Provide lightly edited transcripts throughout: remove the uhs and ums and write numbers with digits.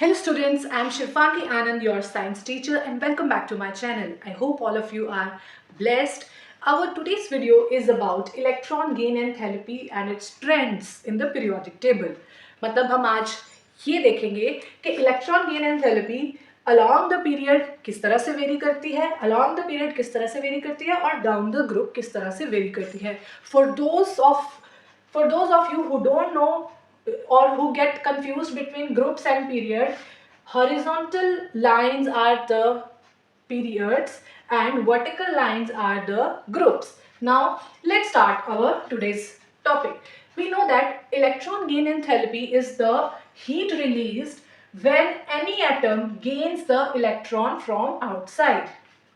Hello students, I am Shivani Anand, your science teacher, and welcome back to my channel. I hope all of you are blessed. Our today's video is about electron gain enthalpy and its trends in the periodic table. मतलब हम आज ये देखेंगे कि electron gain enthalpy along the period किस तरह से very करती है, along the period किस तरह से वेरी करती है और down the group किस तरह से वेरी करती है. For those of you who don't know or who get confused between groups and period, horizontal lines are the periods and vertical lines are the groups. Now let's start our today's topic. We know that electron gain enthalpy is the heat released when any atom gains the electron from outside.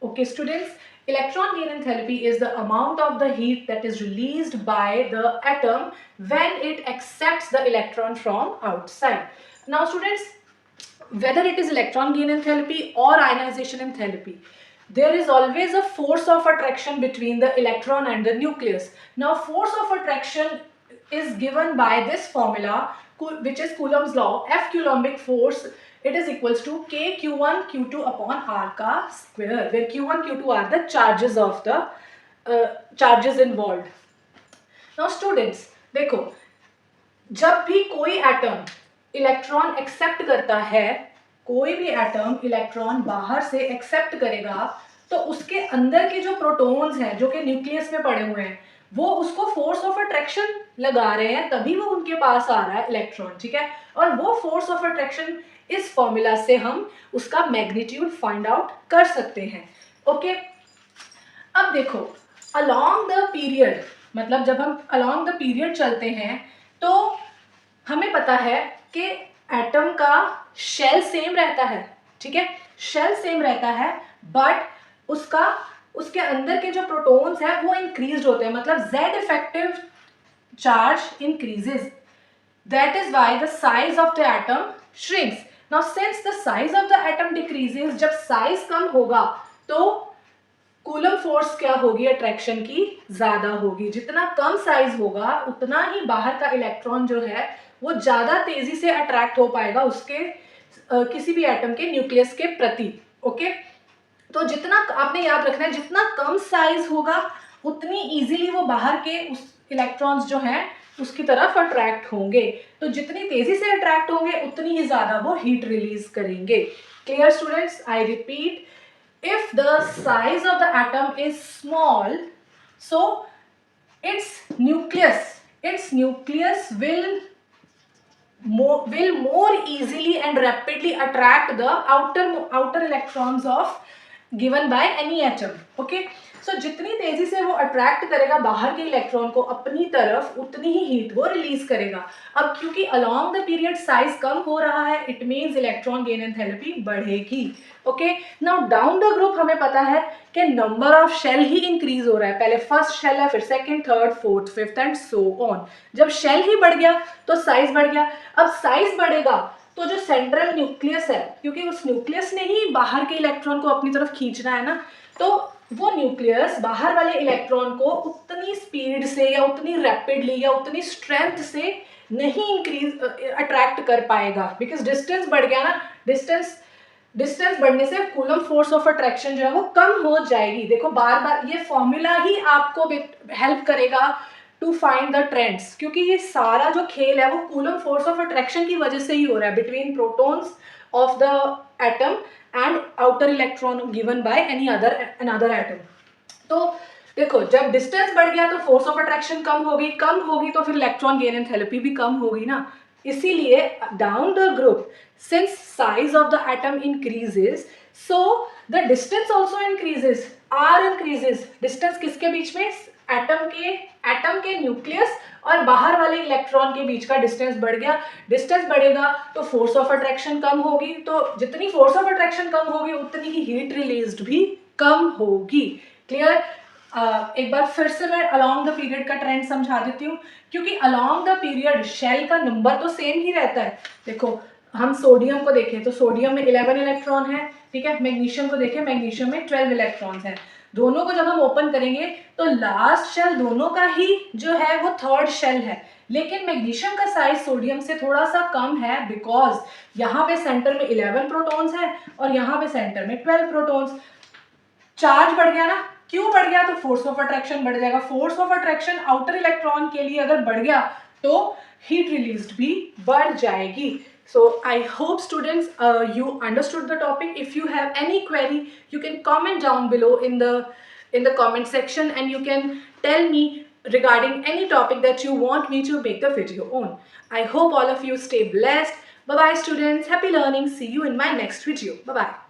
Okay students, electron gain enthalpy is the amount of the heat that is released by the atom when it accepts the electron from outside. Now students, whether it is electron gain enthalpy or ionization enthalpy, there is always a force of attraction between the electron and the nucleus. Now force of attraction is given by this formula, which is Coulomb's law. F coulombic force, it is equals to K Q1 Q2 upon R ka square, where Q1 Q2 are the charges of the charges involved. Now students, देखो, जब भी कोई atom electron accept करता है, कोई भी atom electron बाहर से एक्सेप्ट करेगा तो उसके अंदर के जो प्रोटॉन्स हैं जो कि न्यूक्लियस में पड़े हुए हैं वो उसको फोर्स ऑफ अट्रैक्शन लगा रहे हैं, तभी वो उनके पास आ रहा है इलेक्ट्रॉन. ठीक है, और वो फोर्स ऑफ अट्रैक्शन इस फॉर्मूला से हम उसका मैग्नीट्यूड फाइंड आउट कर सकते हैं. ओके, अब देखो, अलोंग द पीरियड, मतलब जब हम अलोंग द पीरियड चलते हैं तो हमें पता है कि एटम का शेल सेम रहता है. ठीक है, शेल सेम रहता है, बट उसके अंदर के जो प्रोटॉन्स हैं वो इंक्रीज होते हैं, मतलब Z effective charge increases. That is why the size of the atom shrinks. Now since the size of the atom decreases, जब साइज कम होगा तो कूलम फोर्स क्या होगी, अट्रैक्शन की ज्यादा होगी. जितना कम साइज होगा उतना ही बाहर का इलेक्ट्रॉन जो है वो ज्यादा तेजी से अट्रैक्ट हो पाएगा उसके किसी भी एटम के न्यूक्लियस के प्रति. ओके, तो जितना आपने याद रखना है, जितना कम साइज होगा उतनी इजीली वो बाहर के उस इलेक्ट्रॉन्स जो हैं उसकी तरफ अट्रैक्ट होंगे. तो जितनी तेजी से अट्रैक्ट होंगे उतनी ही ज्यादा वो हीट रिलीज करेंगे. Clear students? I repeat, if the size of the atom is small, so its nucleus will more easily and rapidly attract the outer electrons of given by any atom. Okay, so जितनी तेजी से वो attract करेगा बाहर के electron को अपनी तरफ उतनी ही हीट वो रिलीज करेगा. अब क्योंकि अलोंग द पीरियड साइज कम हो रहा है, it means electron gain enthalpy बढ़ेगी. Okay, now down the group हमें पता है कि नंबर ऑफ शेल ही इंक्रीज हो रहा है. पहले फर्स्ट शेल है, फिर second, third, fourth, fifth and so on. जब शेल ही बढ़ गया तो साइज बढ़ गया. अब साइज बढ़ेगा तो जो सेंट्रल न्यूक्लियस है, क्योंकि उस न्यूक्लियस ने ही बाहर के इलेक्ट्रॉन को अपनी तरफ खींचना है ना, तो वो न्यूक्लियस बाहर वाले इलेक्ट्रॉन को उतनी स्पीड से या उतनी रैपिडली या उतनी स्ट्रेंथ से नहीं इंक्रीज अट्रैक्ट कर पाएगा, बिकॉज डिस्टेंस बढ़ गया ना. डिस्टेंस बढ़ने से कूलम फोर्स ऑफ अट्रैक्शन जो है वो कम हो जाएगी. देखो, बार बार ये फॉर्मूला ही आपको हेल्प करेगा टू फाइंड द ट्रेंड्स, क्योंकि ये सारा जो खेल है वो कूलम फोर्स ऑफ अट्रैक्शन की वजह से ही हो रहा है between protons of the atom and outer electron given by any another atom. तो देखो, जब डिस्टेंस बढ़ गया तो फोर्स ऑफ अट्रैक्शन कम होगी तो फिर इलेक्ट्रॉन गेन एंथैल्पी भी कम होगी ना. इसीलिए down the group, since size of the atom increases, so the distance also increases. R increases. Distance किसके बीच में? एटम के न्यूक्लियस और बाहर वाले इलेक्ट्रॉन के बीच का डिस्टेंस बढ़ गया. डिस्टेंस बढ़ेगा तो फोर्स ऑफ अट्रैक्शन कम होगी, तो जितनी फोर्स ऑफ अट्रैक्शन कम होगी उतनी ही हीट रिलीज्ड भी कम होगी. क्लियर? एक बार फिर से मैं अलोंग द पीरियड का ट्रेंड समझा देती हूँ, क्योंकि अलोंग द पीरियड शेल का नंबर तो सेम ही रहता है. देखो, हम सोडियम को देखें तो सोडियम में 11 इलेक्ट्रॉन है. ठीक है, मैग्नीशियम को देखें, मैग्नीशियम में 12 इलेक्ट्रॉन है. दोनों को जब हम ओपन करेंगे तो लास्ट शेल दोनों का ही जो है वो थर्ड शेल है. लेकिन मैग्नीशियम का साइज सोडियम से थोड़ा सा कम है बिकॉज यहाँ पे सेंटर में 11 प्रोटॉन्स हैं और यहाँ पे सेंटर में 12 प्रोटॉन्स। चार्ज बढ़ गया ना, क्यों बढ़ गया? तो फोर्स ऑफ अट्रैक्शन बढ़ जाएगा। Force of attraction outer electron के लिए अगर बढ़ गया तो हीट रिलीज्ड भी बढ़ जाएगी। So I hope students you understood the topic. If you have any query, you can comment down below in the comment section, and you can tell me regarding any topic that you want me to make the video on. I hope all of you stay blessed. Bye bye students. Happy learning. See you in my next video. Bye bye.